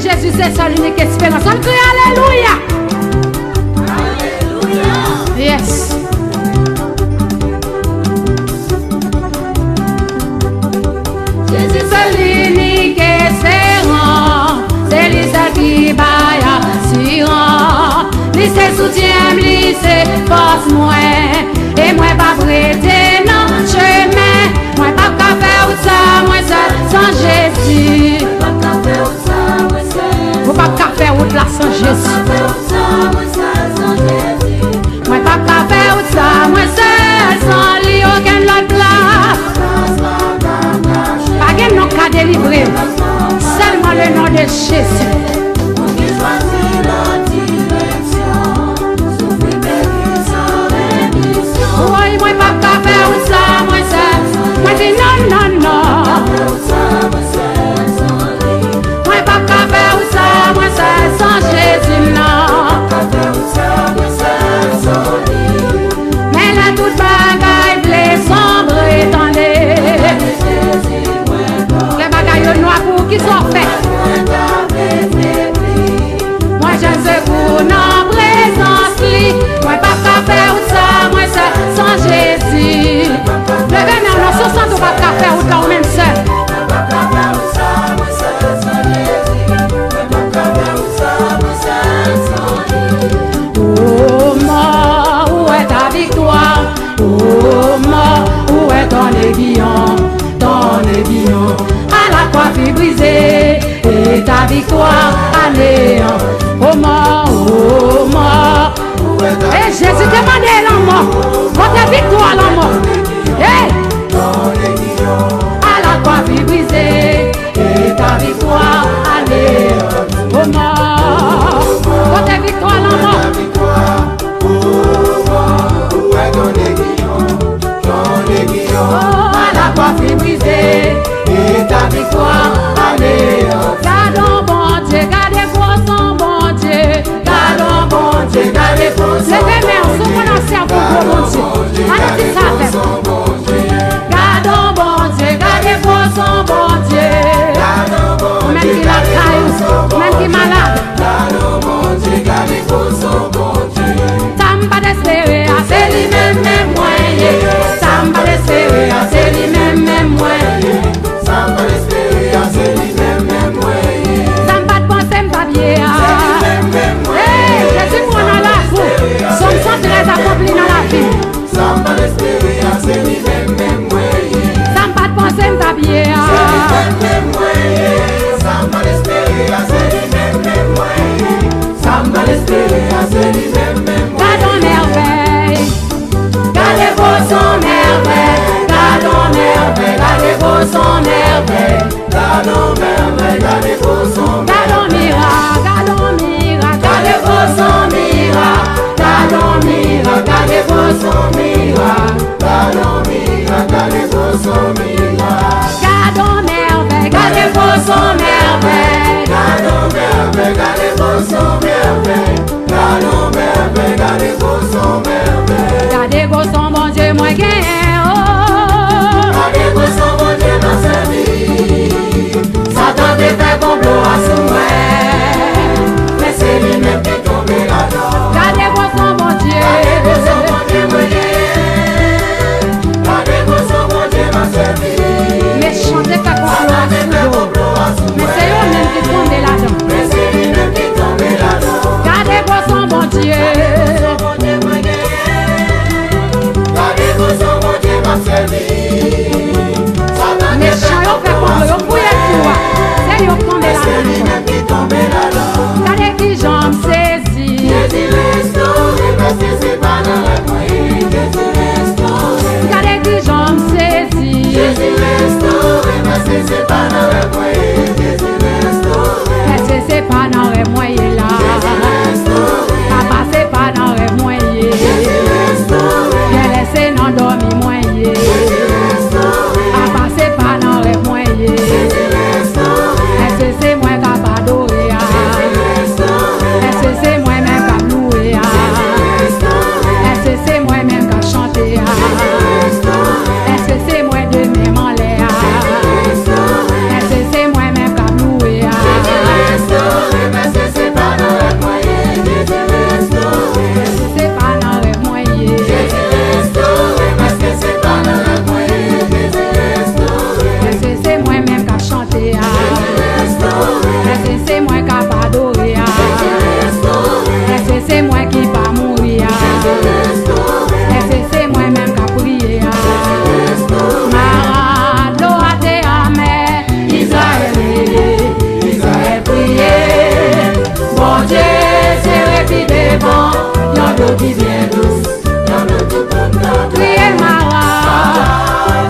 Jésus, c'est seule unique espérance. On crie Alléluia. Alléluia. Yes. Jésus, c'est l'unique espérance. C'est lui seul qui baille assurant. Lui c'est soutien, lui c'est force moi. Et moi pas prêter non chemin. Moi pas qu'à faire ça, moi seul sans Jésus. Moi pas qu'à faire route là sans Jésus. Moi pas qu'à faire ça, moi seul sans lui aucun l'autre place. Pas qu'un nom qu'à délivrer. Seulement le nom de Jésus. Oui, moi pas qu'à faire ça, moi seul. Moi dis non, non, non. Moi pas qu'à faire ça, moi seul sans Jésus, non. Mais là toute bagaille blé sombre étendue. Les bagailles noirs pour qui sont faits. Moi je ne sais où non présence li. Moi pas qu'à faire ça, moi seul sans Jésus. Levez mes mains, sur ça, pas qu'à faire autant même seul. Oh mort, où est ta victoire? Oh mort, où est ton aiguillon? Ton aiguillon à la coiffe brisée et ta victoire à néant. Oh mort, et Jésus demandait la mort, votre victoire la mort. Hey! À la coiffe brisée et ta victoire à néant. Oh mort, votre victoire la mort. Où est ton aiguillon? Ton aiguillon à la coiffe brisée et ta victoire à néant. Gardons bon Dieu, gardez vos son bon Dieu. Gardons bon Dieu, gardez vos son. Levez mes mains, sous mon cerveau pour bon Dieu. Allez-y, ça fait. Gardons bon Dieu, gardez vos son bon Dieu. Même qui la caille, même qui malade. Gardons bon Dieu, gardez vos son bon Dieu. Samba d'espérer, c'est lui-même même moyen. Samba d'espérer, c'est lui-même même moyen. Samba d'espérer, c'est lui-même même moyen. Samba de penser m'papier. Hey, Jésus pour dans la vie. Somme 113 accompli dans la vie. Samba d'espérer, c'est lui-même même moyen. Samba de penser m'papier. C'est lui-même même moyen. Samba d'espérer, c'est lui-même même moyen. Samba d'espérer, c'est lui-même même moyen. Gardons merveille. Gardez vos son merveille. Gardons merveille. Gardez vos son merveille. Gardons merveille, gardez vos son Gardons miracle. Gardons miracle. Gardez vos son miracle. Gardons miracle. Gardez vos son miracle. Gardons miracle, gardez vos son miracle. Gardons merveille. Gardez vos son merveille. Gardons merveille, gardez vos son merveille. Gardons merveille, gardez vos son merveille. Gardez vos son bon Dieu moi gain. Gardez vos son bon Dieu dans sa vie. Satan te fait complot à son vrai. Mais c'est lui-même qui tombe là-dedans. Gardez vos son bon Dieu. Gardez vos son bon Dieu moyen. Gardez vos son bon Dieu dans sa vie. Méchant te fait Satan te fait complot à son mais vrai. c'est eux-mêmes qui tombent là-dedans. Mais c'est lui-même qui tombe là-dedans. Gardez vos son bon Dieu. Gardez vos son bon Dieu dans sa vie. Satan te Méchant fait yo fait complot à comme yo son fouillé tout. vrai. C'est yo tombé Mais c'est là-dedans. lui-même qui tombe là-dedans. Gardez qui jambe saisie. Jésus restauré, parce que c'est pas dans la moyenne. Jésus restauré. Gardez qui jambe saisie. Jésus restauré, parce que c'est pas dans la moyenne. Jésus restauré. Est-ce que c'est pas dans les moyens là? Jésus restauré. Papa c'est pas dans les moyens. Jésus restauré. Bien laissé non dormi moyen. Jésus restauré. Papa c'est pas dans les moyens. Jésus restauré. Est-ce que c'est moi qui a adoré? Jésus restauré. Est-ce que c'est moi-même qui a loué? Jésus restauré. Est-ce que c'est moi-même qui a chanté? Jésus restauré. Est-ce que c'est moi de même en l'air? Jésus restauré. Est-ce que l'eau qui vient douce, dans l'eau tout le monde la boit. Crier Mara.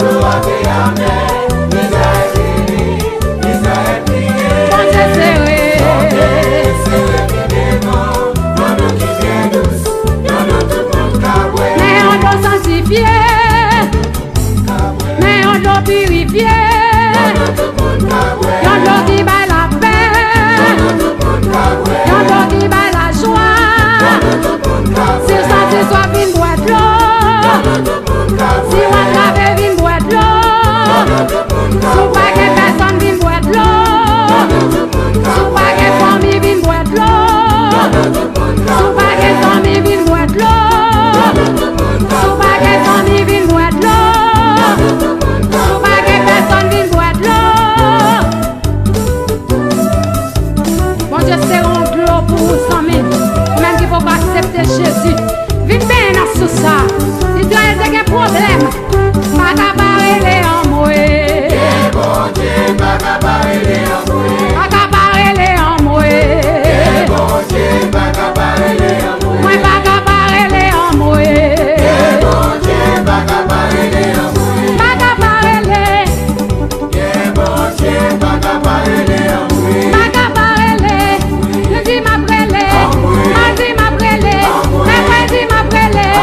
L'eau a fait amère, Israël fini, Israël prié. Bon Dieu serré. C'est le qui vient dans l'eau qui vient douce, dans l'eau tout le monde la boit. Mais on doit sanctifier. Mais on doit purifier. Yon doit qui bat la paix. Yon doit qui bat la joie. Si ça te soit vine boire de l'eau. Si on grave vine boire de l'eau. Sous pas que personne vine boire de l'eau. Sous pas que famille vine boire de l'eau. Sous pas que famille vine boire de l'eau. Sous pas que famille vine boire de l'eau. Sous pas que personne vine boire de l'eau. Bon Dieu, c'est un l'eau pour vous, Samy. Même qu'il ne faut pas accepter Jésus. Vite bien dans tout ça. Si tu as un problème, pas qu'à barrer les amoués. Bon Dieu, pas qu'à barrer les amoués. Pas qu'à barrer les amoués. Bon Dieu, pas qu'à barrer les amoués. Moi, pas qu'à barrer les amoués. Bon Dieu, pas qu'à barrer les amoués. Pas qu'à barrer les. Bon Dieu, pas qu'à barrer les amoués. Pas qu'à barrer les. Je dis ma brûlée. Mardi ma brûlée. Mercredi ma brûlée.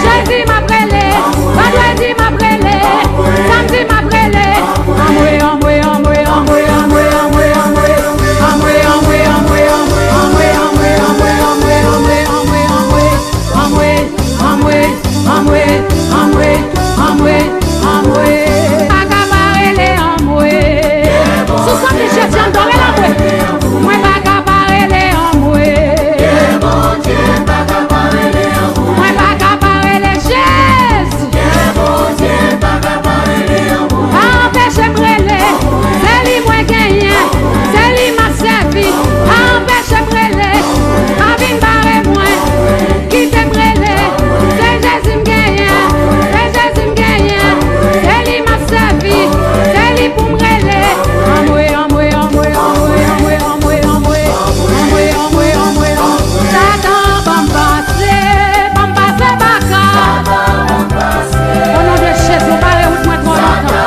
Jeudi ma brûlée. Vendredi ma brûlée. Samedi ma brûlée. Amoué, amoué, amoué, amoué, amoué, amoué, amoué. Amoué, amoué, amoué, amoué, amoué, amoué, amoué, amoué, amoué, amoué, amoué, amoué, amoué, amoué, amoué. Pas qu'à barrer les amoués. Sous son t-shirt, j'en donne l'amoué. Moi, pas qu'à barrer les amoués. Bon Dieu, pas qu'à barrer les amoués. Moi, pas qu'à barrer les Jésus. Bon Dieu, pas qu'à barrer les amoués. Pas empêcher brûler. C'est lui moi gagné. C'est lui m'a servi. Pas empêcher brûler. Pas vine barrer moi. Qui te brûler. C'est Jésus m'gagné. C'est Jésus m'gagné. C'est lui m'a servi. C'est lui pour brûler. Amoué, amoué, amoué, amoué, amoué, amoué, amoué. Amoué, amoué, amoué, amoué. Satan va me passer baka. Au nom de Jésus, parlez ou moi trop longtemps.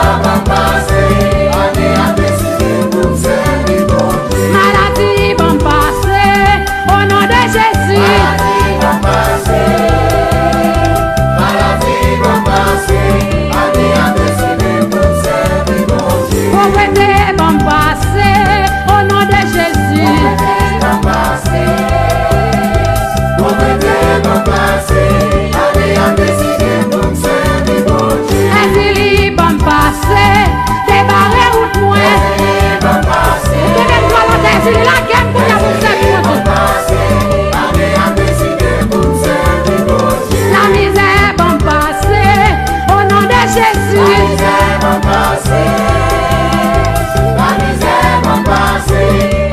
Maladie va me passer. Au nom de Jésus. Pauvreté va me passer. Au nom de Jésus. Asili va me passer. Débarrer route moi. Donnez toi la terre, asili la guerre pour y avoir la misère va me passer. Au nom de Jésus. La misère va passer,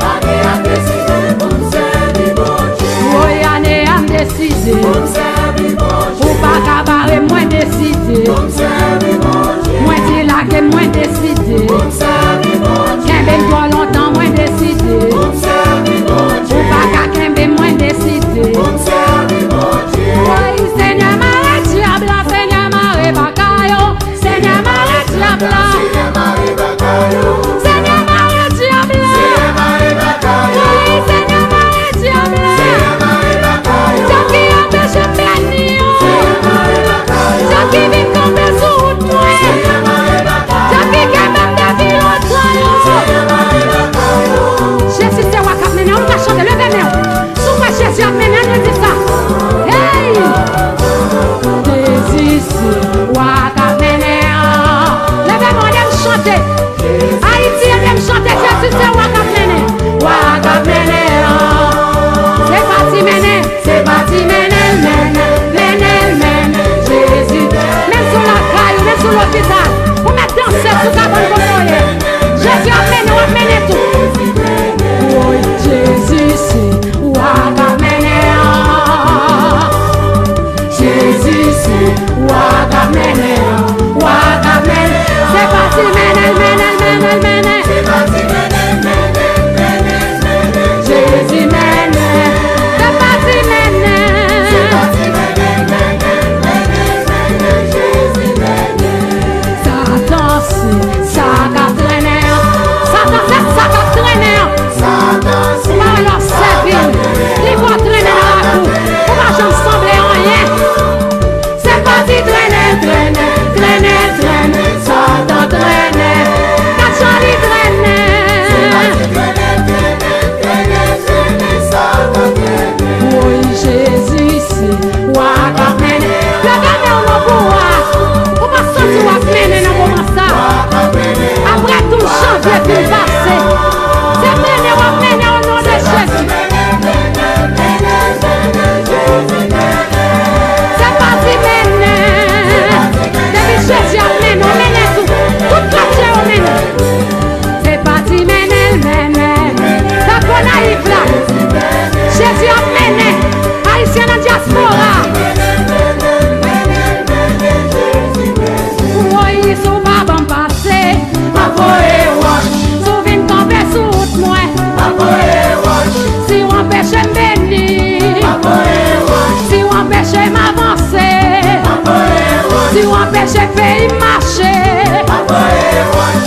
empêche le pays marcher,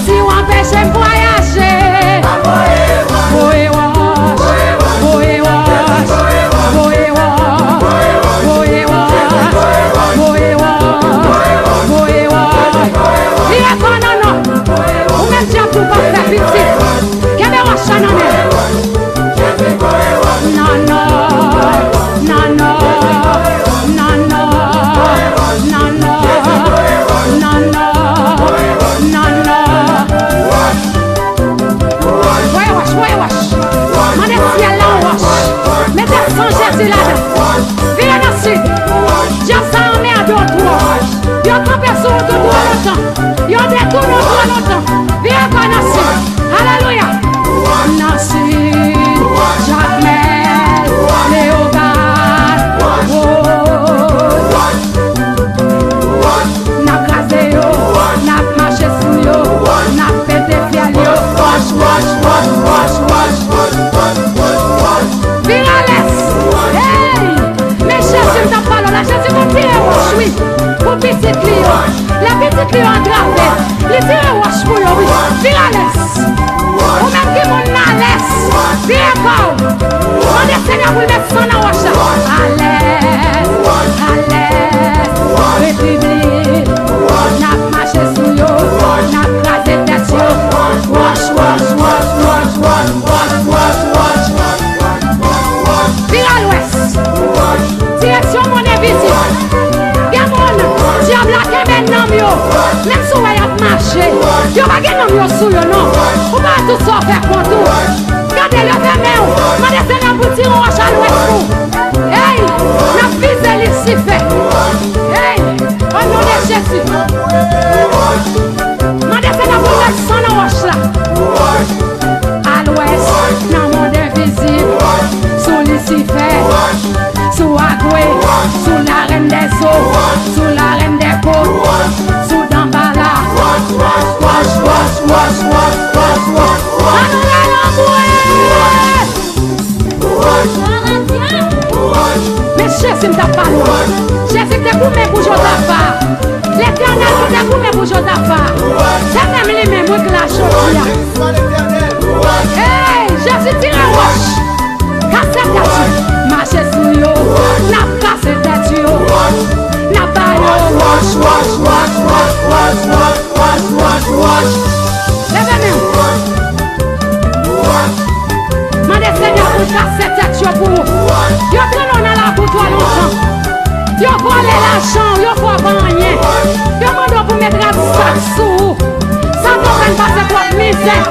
si on empêche de voyager, yo va gen nan yo sou yo non. Ou pas tout ça faire pour tout. Regardez le verre ou, m'a laissé nan bouti ou à l'ouest ou. Hey, n'a visé l'ici fait. Hey, au nom de Jésus. M'a laissé nan bouti son nan roche là. À l'ouest, dans monde invisible, sous l'ici fait, sous Agoué, sous la reine des eaux, sous la reine des côtes, sous Dambala. Mais Jésus me t'a parlé. Jésus te goûté pour Josaphat. L'Éternel te goûté pour Josaphat. C'est même les mêmes que la chose. Hey, Jésus tire un roche. Casse tête yo. Marche sous yo. N'a casse tête yo. N'a pas yo. Wash. Levez-nous. Mandez Seigneur pour casser tête yo pour vous. Yo traînons dans la pour toi longtemps. Yo volé l'argent, yo faut pas rien. Yo mandons pour mettre un sac sous. Ça ne va pas passer pour misère.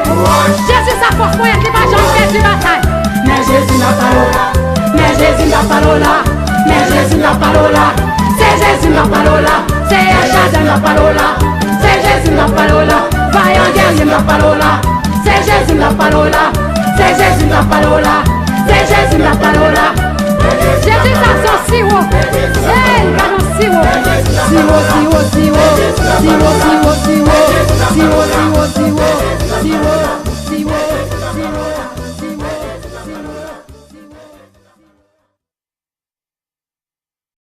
Jésus sa force pour être pas jamais du bataille. Mais Jésus n'a pas là. Mais Jésus n'a pas là. Mais Jésus n'a pas là. C'est Jésus n'a pas là. C'est Echad n'a pas là. C'est Jésus n'a pas là. Vaillant guerrier n'a pas là. C'est Jésus n'a pas là. C'est Jésus n'a pas là. C'est Jésus n'a pas là. Jésus a son sirop. Hey, il a son sirop. Sirop.